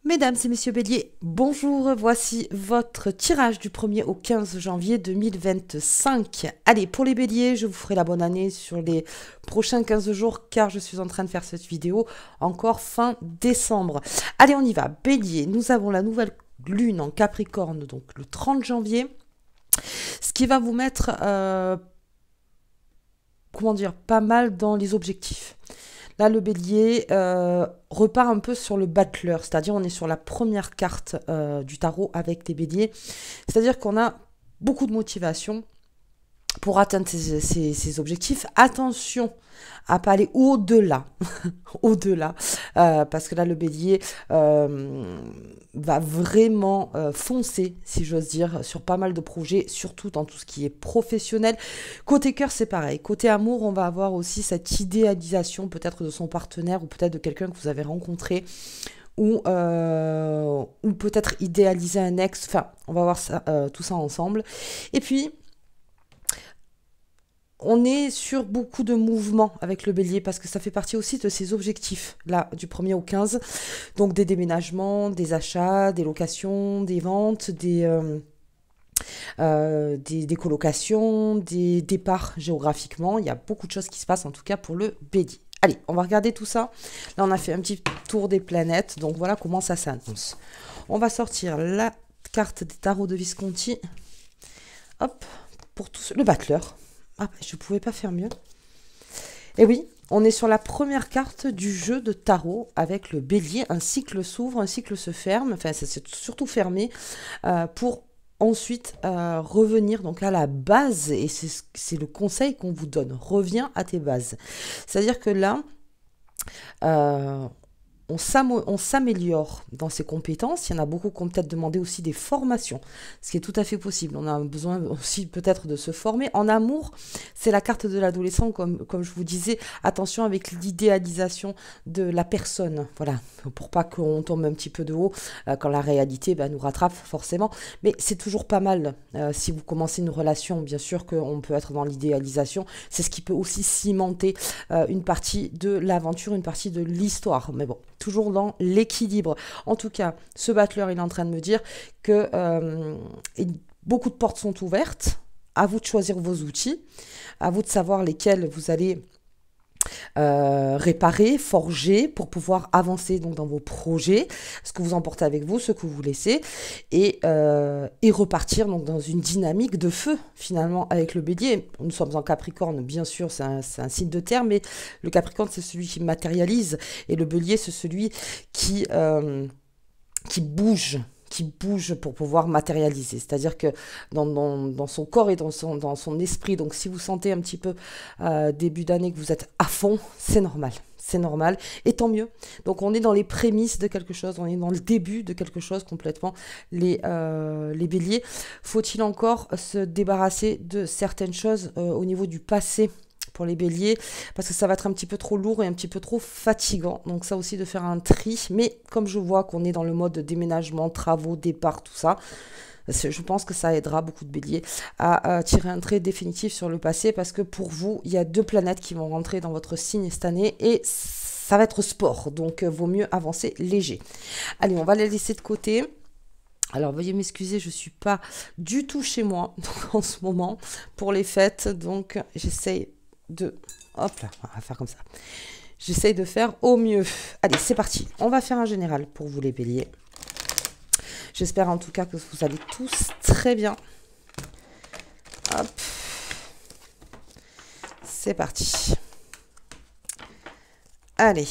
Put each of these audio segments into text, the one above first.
Mesdames et messieurs béliers, bonjour, voici votre tirage du 1er au 15 janvier 2025. Allez, pour les béliers, je vous ferai la bonne année sur les prochains 15 jours car je suis en train de faire cette vidéo encore fin décembre. Allez, on y va. Bélier, nous avons la nouvelle lune en Capricorne, donc le 30 janvier, ce qui va vous mettre, pas mal dans les objectifs. Là, le bélier repart un peu sur le battleur, c'est-à-dire on est sur la première carte du tarot avec les béliers. C'est-à-dire qu'on a beaucoup de motivation pour atteindre ces objectifs. Attention à pas aller au-delà, au-delà, parce que là, le bélier va vraiment foncer, si j'ose dire, sur pas mal de projets, surtout dans tout ce qui est professionnel. Côté cœur, c'est pareil. Côté amour, on va avoir aussi cette idéalisation peut-être de son partenaire ou peut-être de quelqu'un que vous avez rencontré ou peut-être idéaliser un ex. Enfin, on va voir ça, tout ça ensemble. Et puis, on est sur beaucoup de mouvements avec le bélier parce que ça fait partie aussi de ses objectifs, là, du 1er au 15. Donc des déménagements, des achats, des locations, des ventes, des colocations, des départs géographiquement. Il y a beaucoup de choses qui se passent en tout cas pour le bélier. Allez, on va regarder tout ça. Là, on a fait un petit tour des planètes. Donc voilà comment ça s'annonce. On va sortir la carte des tarots de Visconti. Hop, pour tous le battleur. Ah, je ne pouvais pas faire mieux. Et oui, on est sur la première carte du jeu de tarot avec le bélier. Un cycle s'ouvre, un cycle se ferme. Enfin, c'est surtout fermé pour ensuite revenir donc à la base. Et c'est le conseil qu'on vous donne. Reviens à tes bases. C'est-à-dire que là, on s'améliore dans ses compétences. Il y en a beaucoup qui ont peut-être demandé aussi des formations, ce qui est tout à fait possible. On a besoin aussi peut-être de se former. En amour, c'est la carte de l'adolescent, comme je vous disais. Attention avec l'idéalisation de la personne, voilà, pour pas qu'on tombe un petit peu de haut quand la réalité nous rattrape forcément. Mais c'est toujours pas mal si vous commencez une relation, bien sûr qu'on peut être dans l'idéalisation. C'est ce qui peut aussi cimenter une partie de l'aventure, une partie de l'histoire. Mais bon, toujours dans l'équilibre. En tout cas, ce battleur, il est en train de me dire que beaucoup de portes sont ouvertes. À vous de choisir vos outils, à vous de savoir lesquels vous allez réparer, forger pour pouvoir avancer donc dans vos projets, ce que vous emportez avec vous, ce que vous laissez, et repartir donc dans une dynamique de feu finalement avec le bélier. Nous sommes en Capricorne, bien sûr, c'est un signe de terre, mais le Capricorne c'est celui qui matérialise et le bélier c'est celui qui bouge pour pouvoir matérialiser. C'est-à-dire que dans son corps et dans son esprit, donc si vous sentez un petit peu début d'année que vous êtes à fond, c'est normal. C'est normal, et tant mieux. Donc on est dans les prémices de quelque chose, on est dans le début de quelque chose complètement. Les béliers, faut-il encore se débarrasser de certaines choses au niveau du passé pour les béliers, parce que ça va être un petit peu trop lourd et un petit peu trop fatigant. Donc ça aussi de faire un tri, mais comme je vois qu'on est dans le mode déménagement, travaux, départ, tout ça, je pense que ça aidera beaucoup de béliers à tirer un trait définitif sur le passé, parce que pour vous, il y a 2 planètes qui vont rentrer dans votre signe cette année, et ça va être sport, donc vaut mieux avancer léger. Allez, on va les laisser de côté. Alors, veuillez m'excuser, je ne suis pas du tout chez moi donc, en ce moment pour les fêtes, donc j'essaye hop là, on va faire comme ça. J'essaye de faire au mieux. Allez, c'est parti. On va faire un général pour vous les béliers. J'espère en tout cas que vous allez tous très bien. Hop. C'est parti. Allez.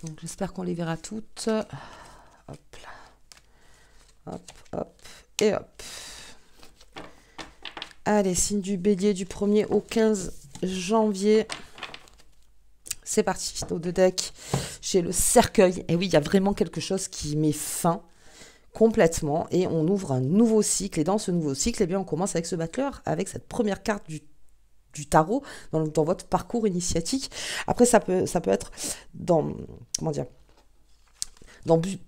Donc j'espère qu'on les verra toutes. Hop là. Hop, hop et hop. Allez, signe du bélier du 1er au 15 janvier. C'est parti. Au deux decks, j'ai le cercueil. Et oui, il y a vraiment quelque chose qui met fin complètement. Et on ouvre un nouveau cycle. Et dans ce nouveau cycle, eh bien, on commence avec ce battleur, avec cette première carte du tarot dans votre parcours initiatique. Après, ça peut être dans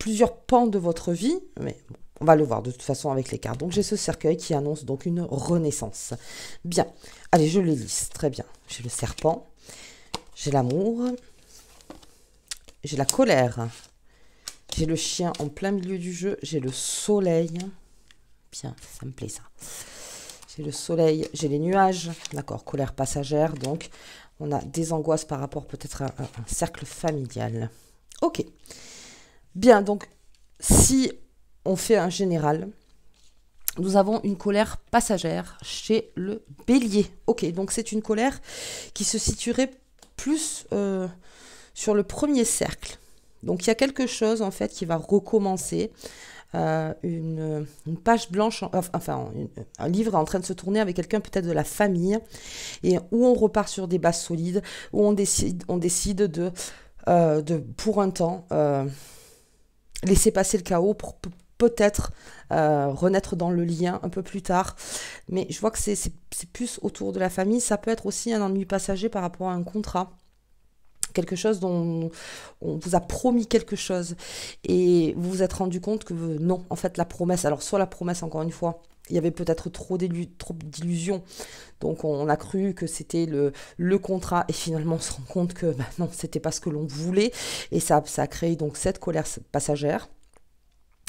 plusieurs pans de votre vie. Mais bon, on va le voir de toute façon avec les cartes. Donc j'ai ce cercueil qui annonce donc une renaissance. Bien. Allez, je les lise. Très bien. J'ai le serpent. J'ai l'amour. J'ai la colère. J'ai le chien en plein milieu du jeu. J'ai le soleil. Bien, ça me plaît ça. J'ai le soleil, j'ai les nuages. D'accord, colère passagère. Donc, on a des angoisses par rapport peut-être à un cercle familial. Ok. Bien, donc, si on fait un général, nous avons une colère passagère chez le bélier. Ok, donc c'est une colère qui se situerait plus sur le premier cercle. Donc il y a quelque chose en fait qui va recommencer. Une page blanche, un livre est en train de se tourner avec quelqu'un peut-être de la famille, et où on repart sur des bases solides, où on décide de pour un temps, laisser passer le chaos pour peut-être renaître dans le lien un peu plus tard. Mais je vois que c'est plus autour de la famille. Ça peut être aussi un ennui passager par rapport à un contrat. Quelque chose dont on vous a promis quelque chose et vous vous êtes rendu compte que non, en fait la promesse, alors soit la promesse encore une fois, il y avait peut-être trop d'illusions, donc on a cru que c'était le contrat et finalement on se rend compte que non, c'était pas ce que l'on voulait et ça a créé donc cette colère passagère.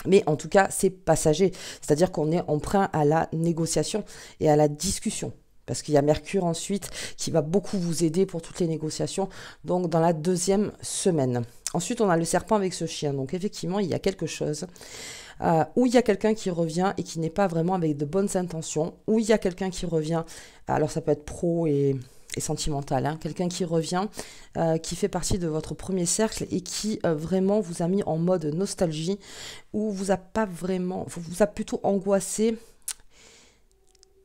Mais en tout cas, c'est passager, c'est-à-dire qu'on est emprunt à la négociation et à la discussion. Parce qu'il y a Mercure ensuite qui va beaucoup vous aider pour toutes les négociations, donc dans la 2e semaine. Ensuite, on a le serpent avec ce chien. Donc effectivement, il y a quelque chose où il y a quelqu'un qui revient et qui n'est pas vraiment avec de bonnes intentions, où il y a quelqu'un qui revient, alors ça peut être pro et sentimental, hein, quelqu'un qui revient, qui fait partie de votre premier cercle et qui vraiment vous a mis en mode nostalgie, ou vous a pas vraiment, vous a plutôt angoissé,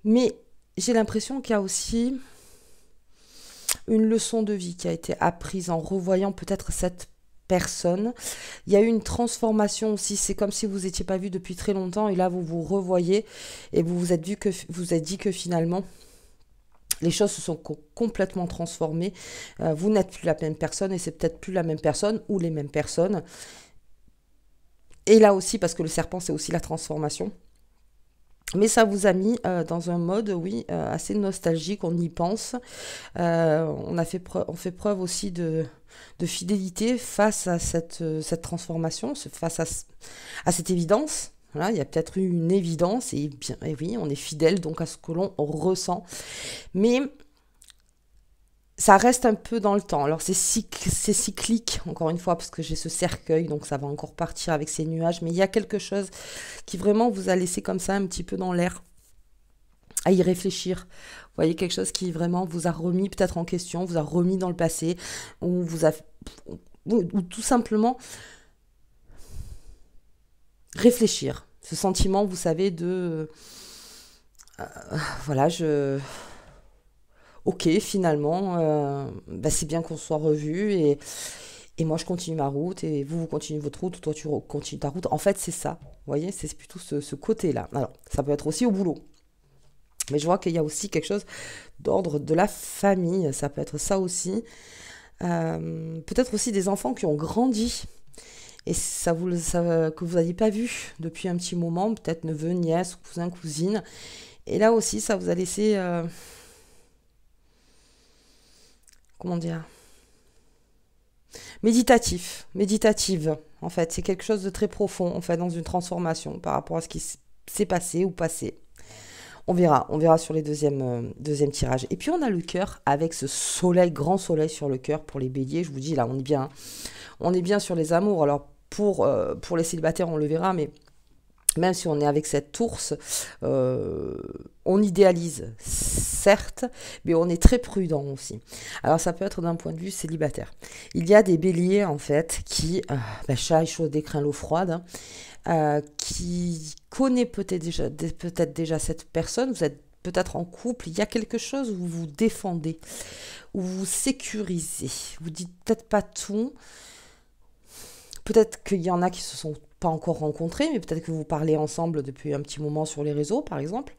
mais j'ai l'impression qu'il y a aussi une leçon de vie qui a été apprise en revoyant peut-être cette personne. Il y a eu une transformation aussi, c'est comme si vous n'étiez pas vu depuis très longtemps et là vous vous revoyez et vous vous êtes dit que finalement les choses se sont complètement transformées. Vous n'êtes plus la même personne et c'est peut-être plus la même personne ou les mêmes personnes. Et là aussi, parce que le serpent c'est aussi la transformation. Mais ça vous a mis dans un mode, oui, assez nostalgique, on y pense. On fait preuve aussi de fidélité face à cette transformation, face à cette évidence. Voilà, il y a peut-être eu une évidence, et oui, on est fidèle donc à ce que l'on ressent. Mais ça reste un peu dans le temps. Alors c'est cyclique, encore une fois, parce que j'ai ce cercueil, donc ça va encore partir avec ces nuages. Mais il y a quelque chose qui vraiment vous a laissé comme ça un petit peu dans l'air, à y réfléchir. Vous voyez, quelque chose qui vraiment vous a remis peut-être en question, vous a remis dans le passé, ou tout simplement réfléchir. Ce sentiment, vous savez, de... voilà, ok, finalement, c'est bien qu'on soit revus et moi je continue ma route et vous continuez votre route ou toi tu continues ta route. En fait, c'est ça, vous voyez, c'est plutôt ce côté-là. Alors, ça peut être aussi au boulot. Mais je vois qu'il y a aussi quelque chose d'ordre de la famille, ça peut être ça aussi. Peut-être aussi des enfants qui ont grandi et que vous n'aviez pas vu depuis un petit moment, peut-être neveu, nièce, cousin, cousine. Et là aussi, ça vous a laissé... comment dire, méditative, en fait. C'est quelque chose de très profond, en fait, dans une transformation par rapport à ce qui s'est passé ou passé. On verra sur les deuxième tirages. Et puis, on a le cœur avec ce soleil, grand soleil sur le cœur pour les béliers. Je vous dis, là, on est bien. On est bien sur les amours. Alors, pour les célibataires, on le verra, mais... même si on est avec cette ours, on idéalise, certes, mais on est très prudent aussi. Alors ça peut être d'un point de vue célibataire. Il y a des béliers, en fait, qui, chat chaud décrin l'eau froide, qui connaît peut-être déjà cette personne, vous êtes peut-être en couple, il y a quelque chose où vous vous défendez, où vous vous sécurisez, vous dites peut-être pas tout, peut-être qu'il y en a qui se sont pas encore rencontrés, mais peut-être que vous parlez ensemble depuis un petit moment sur les réseaux, par exemple.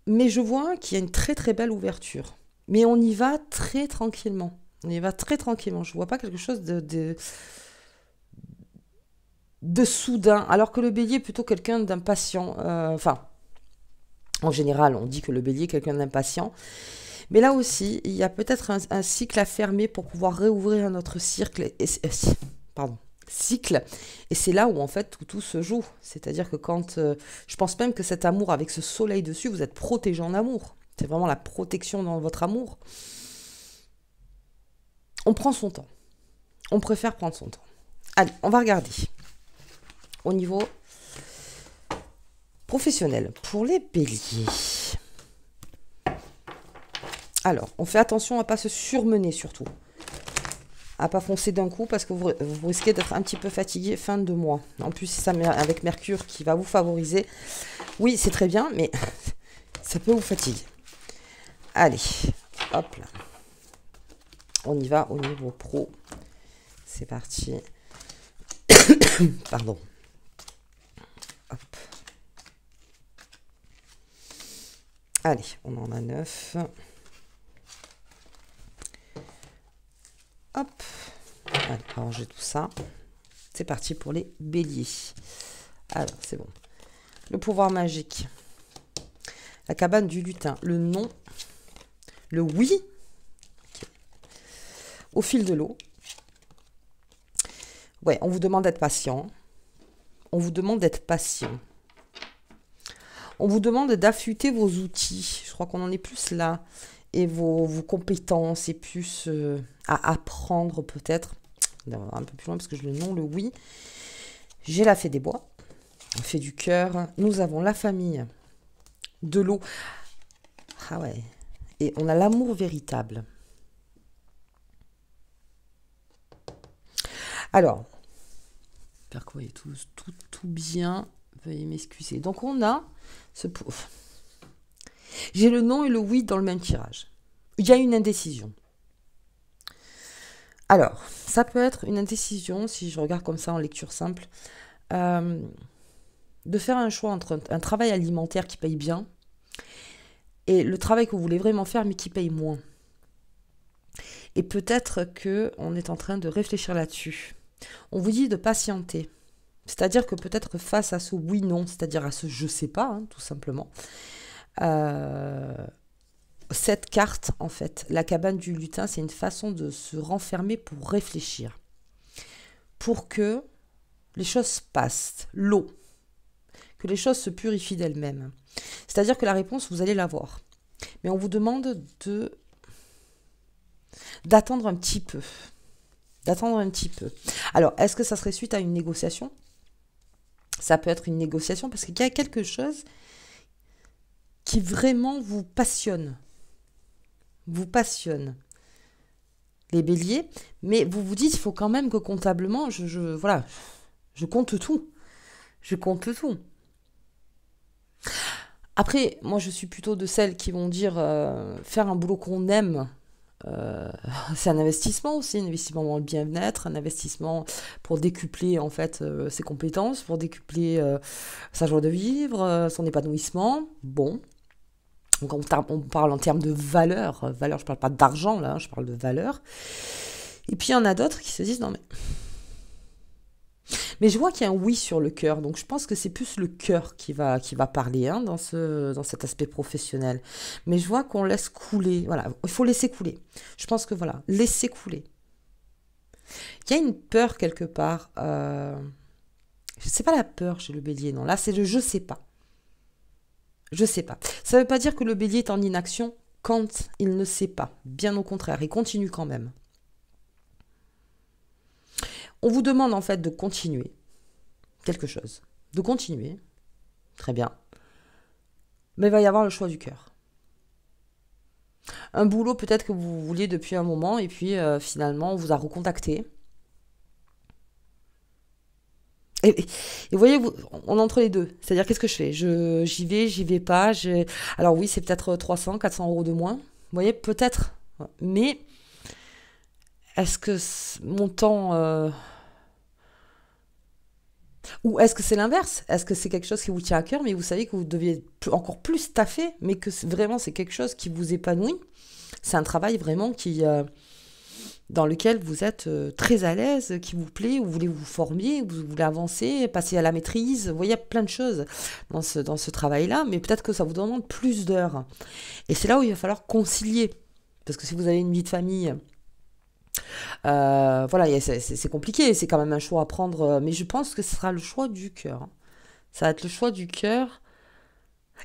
Mais je vois qu'il y a une très très belle ouverture. Mais on y va très tranquillement. On y va très tranquillement. Je vois pas quelque chose de soudain. Alors que le bélier est plutôt quelqu'un d'impatient. En général, on dit que le bélier est quelqu'un d'impatient. Mais là aussi, il y a peut-être un cycle à fermer pour pouvoir réouvrir un autre cycle. cycle. Et c'est là où en fait tout se joue. C'est-à-dire que quand... je pense même que cet amour avec ce soleil dessus, vous êtes protégé en amour. C'est vraiment la protection dans votre amour. On prend son temps. On préfère prendre son temps. Allez, on va regarder. Au niveau professionnel, pour les béliers. Alors, on fait attention à ne pas se surmener surtout. À ne pas foncer d'un coup parce que vous risquez d'être un petit peu fatigué fin de mois. En plus, ça avec Mercure qui va vous favoriser. Oui, c'est très bien, mais ça peut vous fatiguer. Allez, hop là. On y va au niveau pro. C'est parti. Pardon. Hop. Allez, on en a 9. Hop. Allez, ranger tout ça. C'est parti pour les béliers. Alors, c'est bon. Le pouvoir magique. La cabane du lutin. Le non. Le oui. Okay. Au fil de l'eau. Ouais, on vous demande d'être patient. On vous demande d'être patient. On vous demande d'affûter vos outils. Je crois qu'on en est plus là. Et vos compétences et plus à apprendre peut-être. Un peu plus loin parce que je le nom, le oui. J'ai la fée des bois. La fée du cœur. Nous avons la famille. De l'eau. Ah ouais. Et on a l'amour véritable. Alors. J'espère que vous voyez tout bien. Veuillez m'excuser. Donc on a ce... J'ai le non et le oui dans le même tirage. Il y a une indécision. Alors, ça peut être une indécision, si je regarde comme ça en lecture simple, de faire un choix entre un travail alimentaire qui paye bien et le travail que vous voulez vraiment faire mais qui paye moins. Et peut-être qu'on est en train de réfléchir là-dessus. On vous dit de patienter. C'est-à-dire que peut-être face à ce oui-non, c'est-à-dire à ce je sais pas, hein, tout simplement, cette carte, en fait, la cabane du lutin, c'est une façon de se renfermer pour réfléchir. Pour que les choses passent, l'eau, que les choses se purifient d'elles-mêmes. C'est-à-dire que la réponse, vous allez l'avoir. Mais on vous demande d'attendre un petit peu. D'attendre un petit peu. Alors, est-ce que ça serait suite à une négociation ? Ça peut être une négociation parce qu'il y a quelque chose qui vraiment vous passionne. Vous passionne. Les béliers. Mais vous vous dites, il faut quand même que comptablement, voilà, je compte tout. Je compte tout. Après, moi, je suis plutôt de celles qui vont dire faire un boulot qu'on aime. C'est un investissement aussi, un investissement dans le bien-être, un investissement pour décupler en fait ses compétences, pour décupler sa joie de vivre, son épanouissement. Bon, donc on parle en termes de valeur, je parle pas d'argent là, je parle de valeur. Et puis il y en a d'autres qui se disent non mais je vois qu'il y a un oui sur le cœur, donc je pense que c'est plus le cœur qui va parler hein, dans cet aspect professionnel. Mais je vois qu'on laisse couler, voilà, il faut laisser couler. Je pense que voilà, laisser couler. Il y a une peur quelque part, c'est pas la peur chez le bélier, non, là c'est le je sais pas. Je sais pas. Ça veut pas dire que le bélier est en inaction quand il ne sait pas, bien au contraire, il continue quand même. On vous demande en fait de continuer quelque chose, de continuer, très bien, mais il va y avoir le choix du cœur. Un boulot peut-être que vous vouliez depuis un moment et puis finalement on vous a recontacté. Et vous voyez, on est entre les deux, c'est-à-dire qu'est-ce que je fais ? J'y vais pas, alors oui c'est peut-être 300, 400 euros de moins, vous voyez, peut-être, mais est-ce que mon temps... Ou est-ce que c'est l'inverse ? Est-ce que c'est quelque chose qui vous tient à cœur, mais vous savez que vous deviez encore plus taffer, mais que vraiment c'est quelque chose qui vous épanouit ? C'est un travail vraiment dans lequel vous êtes très à l'aise, qui vous plaît, où vous voulez vous former, où vous voulez avancer, passer à la maîtrise. Vous voyez, il y a plein de choses dans ce travail-là, mais peut-être que ça vous demande plus d'heures. Et c'est là où il va falloir concilier. Parce que si vous avez une vie de famille Voilà, c'est compliqué, c'est quand même un choix à prendre, mais je pense que ce sera le choix du cœur, hein. Ça va être le choix du cœur,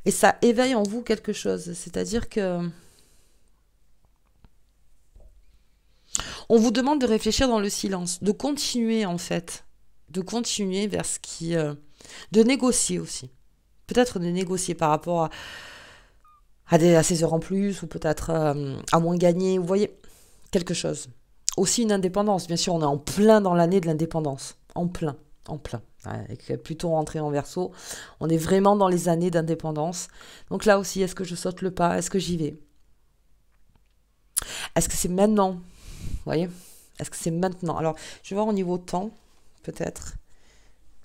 et ça éveille en vous quelque chose. C'est-à-dire que on vous demande de réfléchir dans le silence, de continuer en fait, de continuer vers ce qui, de négocier aussi. Peut-être de négocier par rapport à ces heures en plus, ou peut-être à moins gagner, vous voyez, quelque chose. Aussi une indépendance, bien sûr, on est en plein dans l'année de l'indépendance. En plein, en plein. Ouais, avec Pluton rentré en Verseau, on est vraiment dans les années d'indépendance. Donc là aussi, est-ce que je saute le pas? Est-ce que j'y vais? Est-ce que c'est maintenant? Vous voyez? Est-ce que c'est maintenant? Alors, je vais voir au niveau temps, peut-être.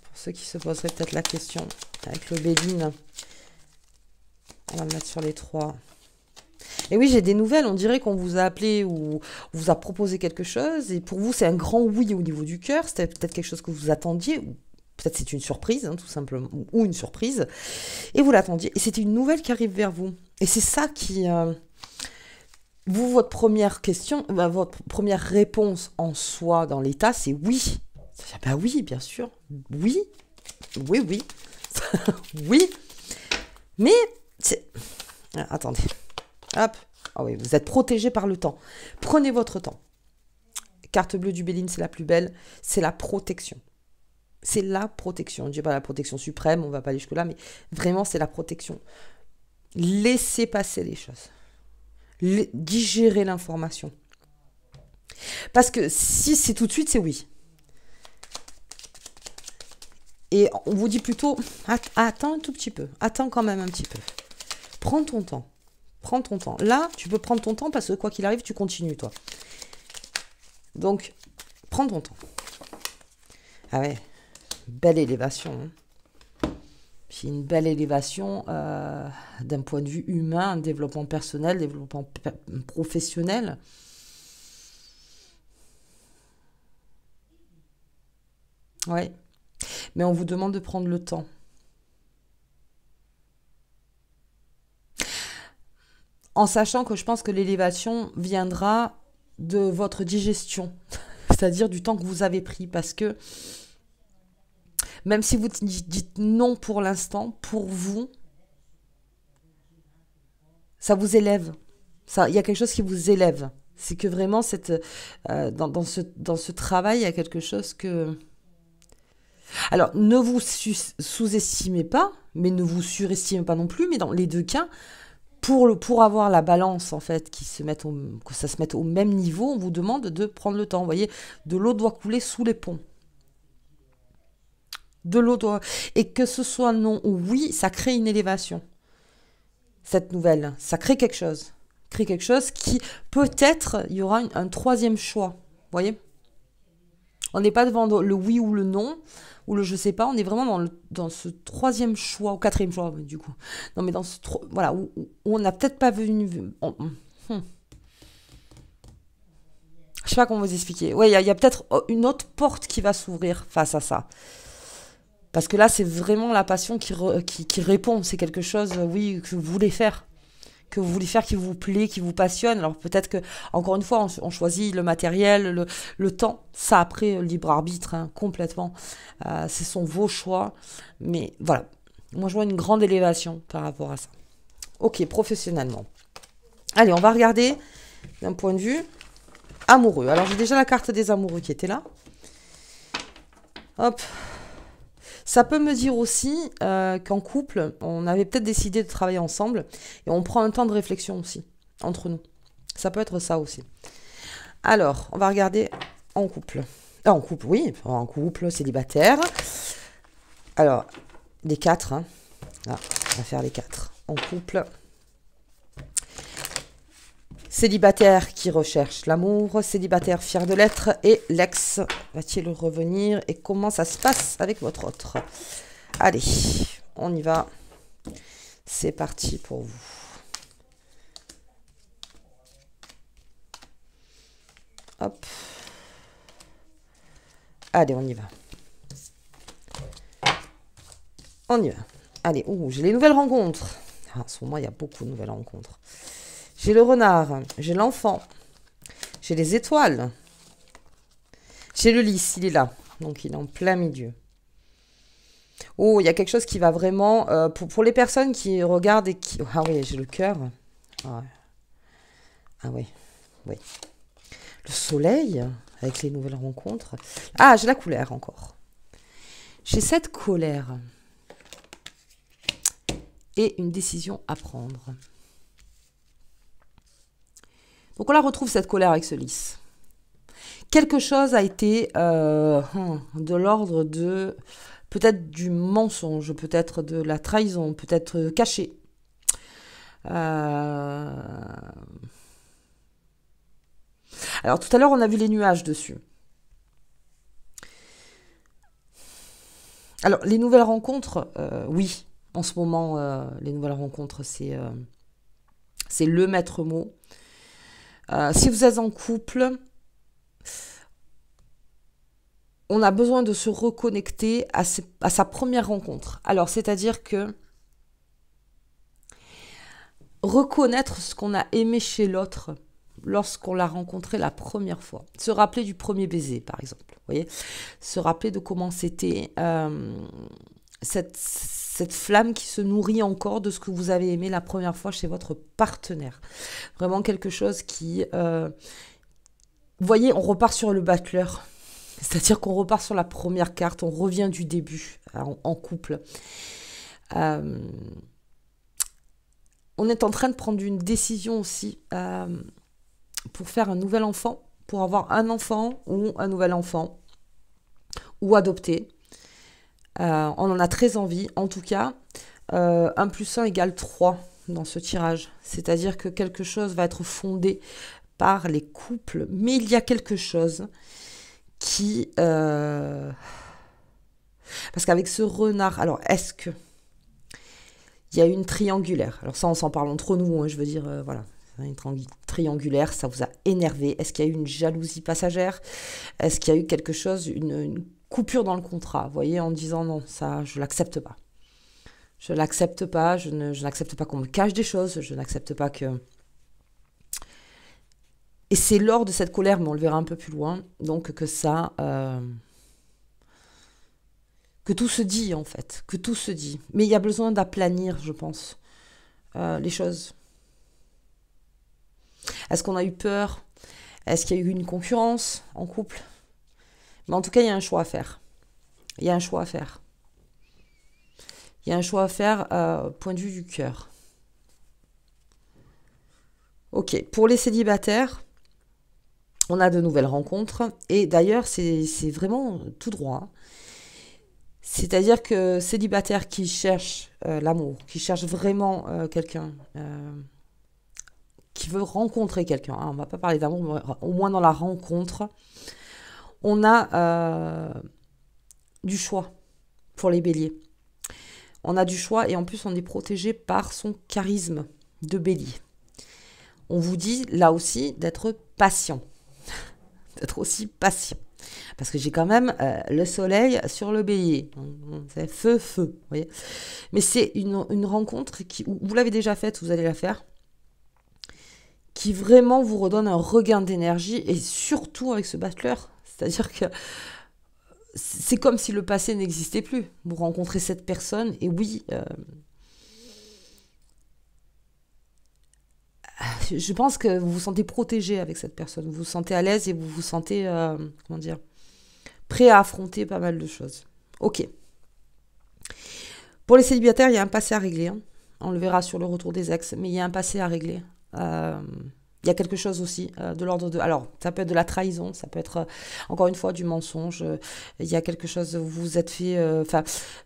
Pour ceux qui se poseraient peut-être la question, avec le Béline. On va le mettre sur les 3. Et oui, j'ai des nouvelles. On dirait qu'on vous a appelé ou on vous a proposé quelque chose. Et pour vous, c'est un grand oui au niveau du cœur. C'était peut-être quelque chose que vous attendiez. Ou peut-être c'est une surprise, hein, tout simplement. Ou une surprise. Et vous l'attendiez. Et c'était une nouvelle qui arrive vers vous. Et c'est ça qui... vous, votre première question, votre première réponse en soi dans l'état, c'est oui. Ben oui, bien sûr. Oui. Oui, oui. Oui. Mais... attendez. Hop. Ah oui, vous êtes protégé par le temps. Prenez votre temps. Carte bleue du Béline, c'est la plus belle. C'est la protection. C'est la protection. Je ne dis pas la protection suprême, on ne va pas aller jusque-là, mais vraiment, c'est la protection. Laissez passer les choses. Digérez l'information. Parce que si c'est tout de suite, c'est oui. Et on vous dit plutôt, attends un tout petit peu. Attends quand même un petit peu. Prends ton temps. Prends ton temps. Là, tu peux prendre ton temps parce que quoi qu'il arrive, tu continues, toi. Donc, prends ton temps. Ah ouais, belle élévation. Hein. Puis une belle élévation d'un point de vue humain, développement personnel, développement professionnel. Ouais. Mais on vous demande de prendre le temps. En sachant que je pense que l'élévation viendra de votre digestion, c'est-à-dire du temps que vous avez pris, parce que même si vous dites non pour l'instant, pour vous, ça vous élève. Il y a quelque chose qui vous élève. C'est que vraiment, dans ce travail, il y a quelque chose que... Alors, ne vous sous-estimez pas, mais ne vous surestimez pas non plus, mais dans les deux cas... Pour avoir la balance, en fait, que ça se mette au même niveau, on vous demande de prendre le temps. Vous voyez, de l'eau doit couler sous les ponts. De l'eau doit... Et que ce soit non ou oui, ça crée une élévation. Cette nouvelle, ça crée quelque chose. Crée quelque chose qui, peut-être, il y aura un troisième choix. Vous voyez? On n'est pas devant le oui ou le non, ou le je sais pas, on est vraiment dans ce troisième choix, ou quatrième choix, du coup. Non, mais dans ce... Voilà, où on n'a peut-être pas venu... Je sais pas comment vous expliquer. Ouais, il y a peut-être une autre porte qui va s'ouvrir face à ça. Parce que là, c'est vraiment la passion qui répond. C'est quelque chose, oui, que vous voulez faire. Que vous voulez faire, qui vous plaît, qui vous passionne. Alors peut-être que, encore une fois, on choisit le matériel, le temps. Ça, après, libre arbitre, hein, complètement. Ce sont vos choix. Mais voilà, moi, je vois une grande élévation par rapport à ça. Ok, professionnellement. Allez, on va regarder d'un point de vue amoureux. Alors, j'ai déjà la carte des amoureux qui était là. Hop. Ça peut me dire aussi qu'en couple, on avait peut-être décidé de travailler ensemble et on prend un temps de réflexion aussi, entre nous. Ça peut être ça aussi. Alors, on va regarder en couple. En couple, oui, en couple, célibataire. Alors, les 4. Hein. Là, on va faire les 4. En couple. Célibataire qui recherche l'amour, célibataire fier de l'être, et l'ex va-t-il revenir, et comment ça se passe avec votre autre? Allez, on y va. C'est parti pour vous. Hop. Allez, on y va. On y va. Allez, j'ai les nouvelles rencontres. En ce moment, il y a beaucoup de nouvelles rencontres. J'ai le renard, j'ai l'enfant, j'ai les étoiles, J'ai le lys, il est là. Donc, il est en plein milieu. Oh, il y a quelque chose qui va vraiment... pour les personnes qui regardent et qui... Ah oui, j'ai le cœur. Ah, ah oui, oui. Le soleil, avec les nouvelles rencontres. Ah, j'ai la colère encore. J'ai cette colère. Et une décision à prendre. Donc on la retrouve cette colère avec ce lys. Quelque chose a été de l'ordre de peut-être du mensonge, peut-être de la trahison, peut-être caché. Alors tout à l'heure on a vu les nuages dessus. Alors les nouvelles rencontres, oui, en ce moment les nouvelles rencontres c'est le maître mot. Si vous êtes en couple, on a besoin de se reconnecter à sa première rencontre. Alors, c'est-à-dire que reconnaître ce qu'on a aimé chez l'autre lorsqu'on l'a rencontré la première fois. Se rappeler du premier baiser, par exemple. Vous voyez, se rappeler de comment c'était cette flamme qui se nourrit encore de ce que vous avez aimé la première fois chez votre partenaire. Vraiment quelque chose qui... vous voyez, on repart sur le battleur. C'est-à-dire qu'on repart sur la première carte, on revient du début en couple. On est en train de prendre une décision aussi pour faire un nouvel enfant, pour avoir un enfant ou un nouvel enfant, ou adopter. On en a très envie. En tout cas, 1 + 1 = 3 dans ce tirage. C'est-à-dire que quelque chose va être fondé par les couples, mais il y a quelque chose qui... parce qu'avec ce renard... Alors, est-ce que... Il y a une triangulaire. Alors ça, on s'en parle entre nous, hein, je veux dire, voilà. Une triangulaire, ça vous a énervé. Est-ce qu'il y a eu une jalousie passagère? Est-ce qu'il y a eu quelque chose, une coupure dans le contrat? Vous voyez, en disant non, ça, je l'accepte pas. Je l'accepte pas, je n'accepte pas qu'on me cache des choses, je n'accepte pas que... Et c'est lors de cette colère, mais on le verra un peu plus loin, donc que ça... que tout se dit, en fait. Que tout se dit. Mais il y a besoin d'aplanir, je pense, les choses. Est-ce qu'on a eu peur? Est-ce qu'il y a eu une concurrence en couple? Mais en tout cas, il y a un choix à faire. Il y a un choix à faire. Il y a un choix à faire, point de vue du cœur. Ok, pour les célibataires... On a de nouvelles rencontres et d'ailleurs c'est vraiment tout droit. C'est-à-dire que célibataires qui cherchent l'amour, qui cherchent vraiment quelqu'un, qui veut rencontrer quelqu'un, hein, on ne va pas parler d'amour, mais au moins dans la rencontre, on a du choix pour les béliers. On a du choix et en plus on est protégé par son charisme de bélier. On vous dit là aussi d'être patient. D'être aussi patient. Parce que j'ai quand même le soleil sur le bélier. C'est feu, feu. Vous voyez. Mais c'est une rencontre qui, vous l'avez déjà faite, vous allez la faire, qui vraiment vous redonne un regain d'énergie et surtout avec ce battleur. C'est-à-dire que c'est comme si le passé n'existait plus. Vous rencontrez cette personne et oui... je pense que vous vous sentez protégé avec cette personne, vous vous sentez à l'aise et vous vous sentez, comment dire, prêt à affronter pas mal de choses. Ok. Pour les célibataires, il y a un passé à régler. Hein. On le verra sur le retour des ex, mais il y a un passé à régler. Il y a quelque chose aussi de l'ordre de... Alors, ça peut être de la trahison, ça peut être, encore une fois, du mensonge. Il y a quelque chose, vous vous êtes fait... Enfin,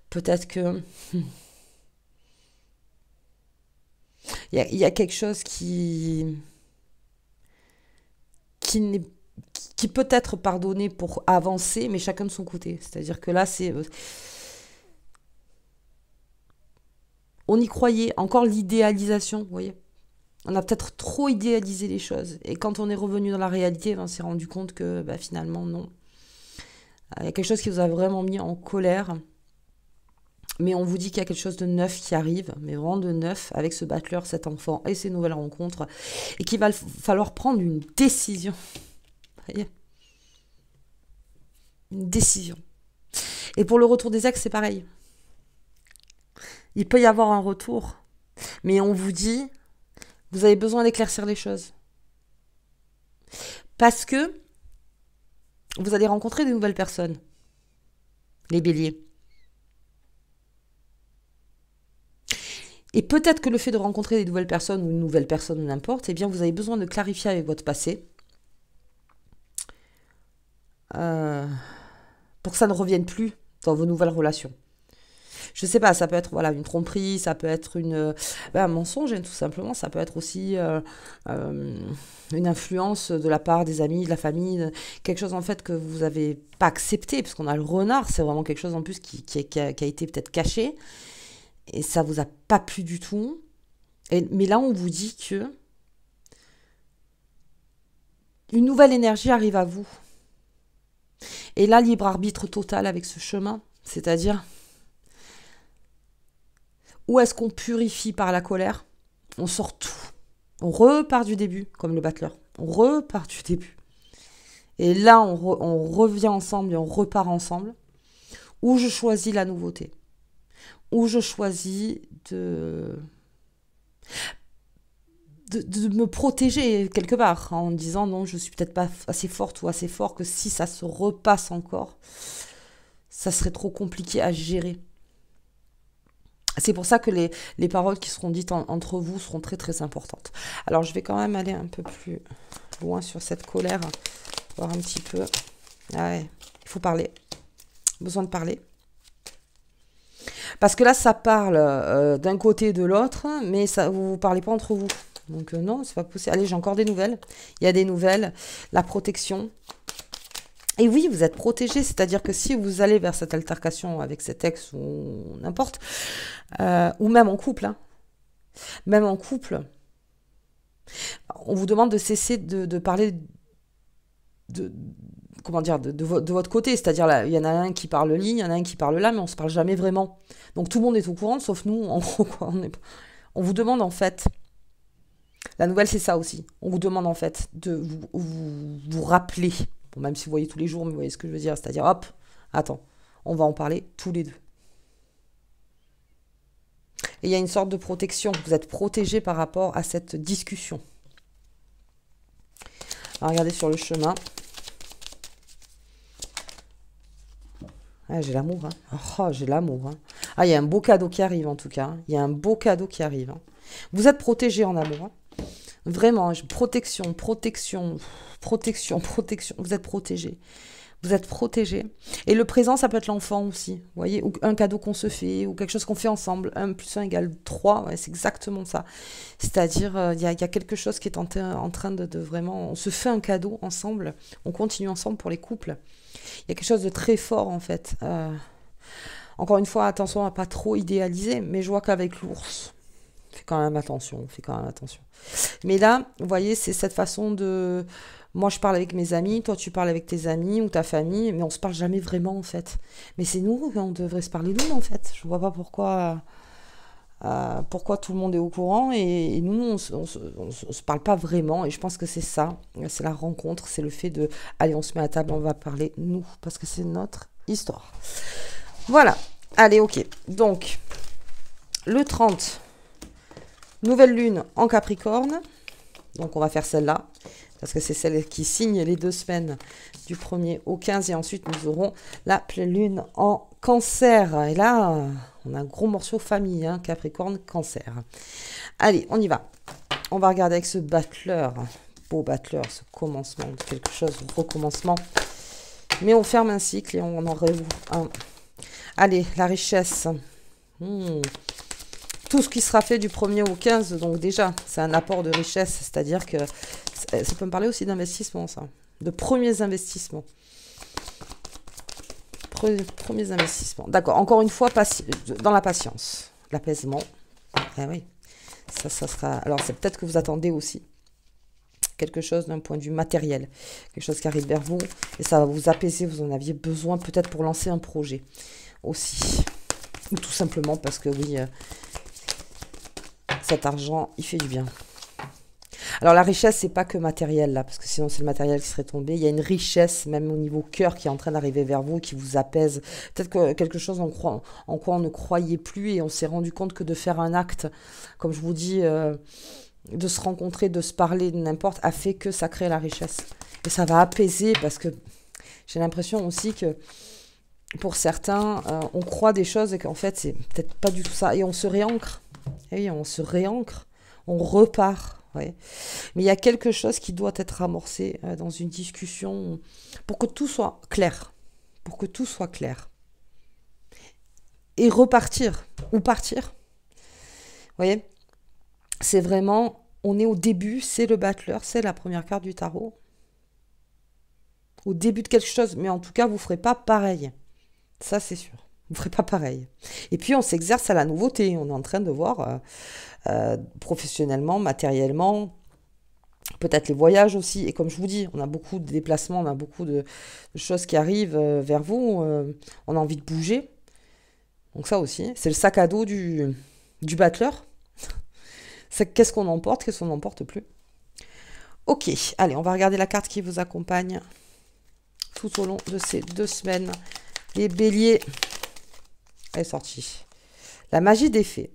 peut-être que... Il y a quelque chose qui peut être pardonné pour avancer, mais chacun de son côté. C'est-à-dire que là, c'est... on y croyait, encore l'idéalisation, vous voyez. On a peut-être trop idéalisé les choses. Et quand on est revenu dans la réalité, on s'est rendu compte que finalement, non. Il y a quelque chose qui vous a vraiment mis en colère. Mais on vous dit qu'il y a quelque chose de neuf qui arrive, mais vraiment de neuf, avec ce battleur, cet enfant et ces nouvelles rencontres, et qu'il va falloir prendre une décision. Vous voyez ? Une décision. Et pour le retour des ex, c'est pareil. Il peut y avoir un retour, mais on vous dit, vous avez besoin d'éclaircir les choses. Parce que vous allez rencontrer de nouvelles personnes. Les béliers. Et peut-être que le fait de rencontrer des nouvelles personnes ou une nouvelle personne ou n'importe, eh bien vous avez besoin de clarifier avec votre passé pour que ça ne revienne plus dans vos nouvelles relations. Je sais pas, ça peut être voilà une tromperie, ça peut être un mensonge, hein, tout simplement. Ça peut être aussi une influence de la part des amis, de la famille, quelque chose en fait que vous avez pas accepté, parce qu'on a le renard, c'est vraiment quelque chose en plus qui a été peut-être caché, et ça vous a pas plu du tout. Mais là, on vous dit que une nouvelle énergie arrive à vous. Et là, libre arbitre total avec ce chemin, c'est-à-dire où est-ce qu'on purifie par la colère? On sort tout. On repart du début, comme le battleur. On repart du début. Et là, on revient ensemble et on repart ensemble. Où je choisis la nouveauté. Où je choisis de me protéger quelque part, en me disant non, je suis peut-être pas assez forte ou assez fort, que si ça se repasse encore, ça serait trop compliqué à gérer. C'est pour ça que les paroles qui seront dites entre vous seront très très importantes. Alors je vais quand même aller un peu plus loin sur cette colère, voir un petit peu. Ah ouais, il faut parler. Besoin de parler. Parce que là, ça parle d'un côté et de l'autre, mais ça, vous ne parlez pas entre vous. Donc non, c'est pas possible. Allez, j'ai encore des nouvelles. Il y a des nouvelles. La protection. Et oui, vous êtes protégé, c'est-à-dire que si vous allez vers cette altercation avec cet ex ou n'importe, ou même en couple, hein, même en couple, on vous demande de cesser de parler comment dire, de votre côté, c'est-à-dire là, il y en a un qui parle li, il y en a un qui parle là, mais on se parle jamais vraiment. Donc tout le monde est au courant, sauf nous, en gros, quoi, on vous demande en fait, la nouvelle c'est ça aussi, on vous demande en fait de vous rappeler, bon, même si vous voyez tous les jours, mais vous voyez ce que je veux dire, c'est-à-dire hop, attends, on va en parler tous les deux. Et il y a une sorte de protection, vous êtes protégé par rapport à cette discussion. Alors, regardez sur le chemin. Ah, j'ai l'amour, hein. Oh, j'ai l'amour, hein. Ah, il y a un beau cadeau qui arrive, en tout cas, hein. Il y a un beau cadeau qui arrive, hein. Vous êtes protégé en amour, hein. Vraiment, protection, protection, protection, protection. Vous êtes protégé. Vous êtes protégé. Et le présent, ça peut être l'enfant aussi. Vous voyez, ou un cadeau qu'on se fait, ou quelque chose qu'on fait ensemble. 1 + 1 = 3. Ouais, c'est exactement ça. C'est-à-dire, il y a quelque chose qui est en train de vraiment... On se fait un cadeau ensemble. On continue ensemble pour les couples. Il y a quelque chose de très fort, en fait. Encore une fois, attention à ne pas trop idéaliser. Mais je vois qu'avec l'ours, on fait quand même attention. Mais là, vous voyez, c'est cette façon de... Moi, je parle avec mes amis, toi, tu parles avec tes amis ou ta famille, mais on se parle jamais vraiment, en fait. Mais c'est nous, on devrait se parler nous, en fait. Je vois pas pourquoi tout le monde est au courant et nous, on se parle pas vraiment. Et je pense que c'est ça, c'est la rencontre, c'est le fait de, allez, on se met à table, on va parler nous, parce que c'est notre histoire. Voilà, allez, ok. Donc, le 30, nouvelle lune en Capricorne. Donc, on va faire celle-là. Parce que c'est celle qui signe les 2 semaines du 1er au 15. Et ensuite, nous aurons la pleine lune en Cancer. Et là, on a un gros morceau famille, hein, Capricorne, Cancer. Allez, on y va. On va regarder avec ce battleur. Beau battleur, ce commencement de quelque chose, recommencement. Mais on ferme un cycle et on en réouvre un. Allez, la richesse. Tout ce qui sera fait du 1er au 15, donc déjà, c'est un apport de richesse. C'est-à-dire que ça peut me parler aussi d'investissement, ça. De premiers investissements. Premiers investissements. D'accord. Encore une fois, dans la patience. L'apaisement. Eh oui. Ça sera... Alors, c'est peut-être que vous attendez aussi quelque chose d'un point de vue matériel. Quelque chose qui arrive vers vous. Et ça va vous apaiser. Vous en aviez besoin peut-être pour lancer un projet aussi. Ou tout simplement parce que, oui, cet argent, il fait du bien. Alors la richesse, c'est pas que matériel là, parce que sinon c'est le matériel qui serait tombé. Il y a une richesse, même au niveau cœur, qui est en train d'arriver vers vous, qui vous apaise. Peut-être que quelque chose en quoi on ne croyait plus et on s'est rendu compte que de faire un acte, comme je vous dis, de se rencontrer, de se parler, de n'importe, a fait que ça crée la richesse. Et ça va apaiser, parce que j'ai l'impression aussi que pour certains, on croit des choses et qu'en fait, c'est peut-être pas du tout ça. Et on se réancre. Et oui, on se réancre. On repart. Ouais. Mais il y a quelque chose qui doit être amorcé dans une discussion pour que tout soit clair. Pour que tout soit clair. Et repartir. Ou partir. Vous voyez, c'est vraiment, on est au début, c'est le battleur, c'est la première carte du tarot. Au début de quelque chose, mais en tout cas, vous ne ferez pas pareil. Ça, c'est sûr. Vous ne ferez pas pareil. Et puis, on s'exerce à la nouveauté. On est en train de voir professionnellement, matériellement, peut-être les voyages aussi. Et comme je vous dis, on a beaucoup de déplacements, on a beaucoup de choses qui arrivent vers vous. On a envie de bouger. Donc ça aussi, c'est le sac à dos du battleur. Qu'est-ce qu'on emporte, qu'est-ce qu'on n'emporte plus. Ok, allez, on va regarder la carte qui vous accompagne tout au long de ces 2 semaines. Les béliers, elle est sortie. La magie des fées.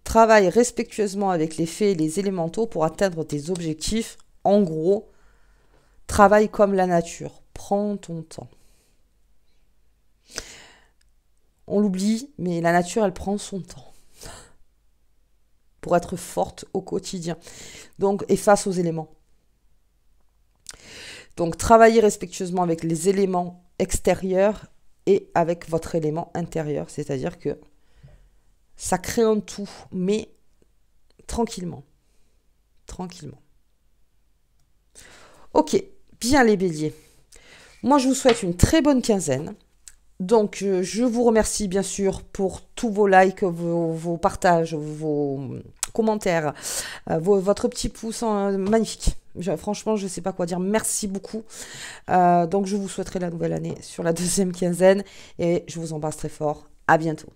Travaille respectueusement avec les fées et les élémentaux pour atteindre tes objectifs. En gros, travaille comme la nature. Prends ton temps. On l'oublie, mais la nature, elle prend son temps pour être forte au quotidien. Donc, et face aux éléments. Donc, travaillez respectueusement avec les éléments extérieurs et avec votre élément intérieur. C'est-à-dire que ça crée un tout, mais tranquillement. Tranquillement. Ok, bien les béliers. Moi, je vous souhaite une très bonne quinzaine. Donc, je vous remercie bien sûr pour tous vos likes, vos partages, vos commentaires, votre petit pouce magnifique. Franchement, je ne sais pas quoi dire. Merci beaucoup. Donc, je vous souhaiterai la nouvelle année sur la 2e quinzaine et je vous embrasse très fort. À bientôt.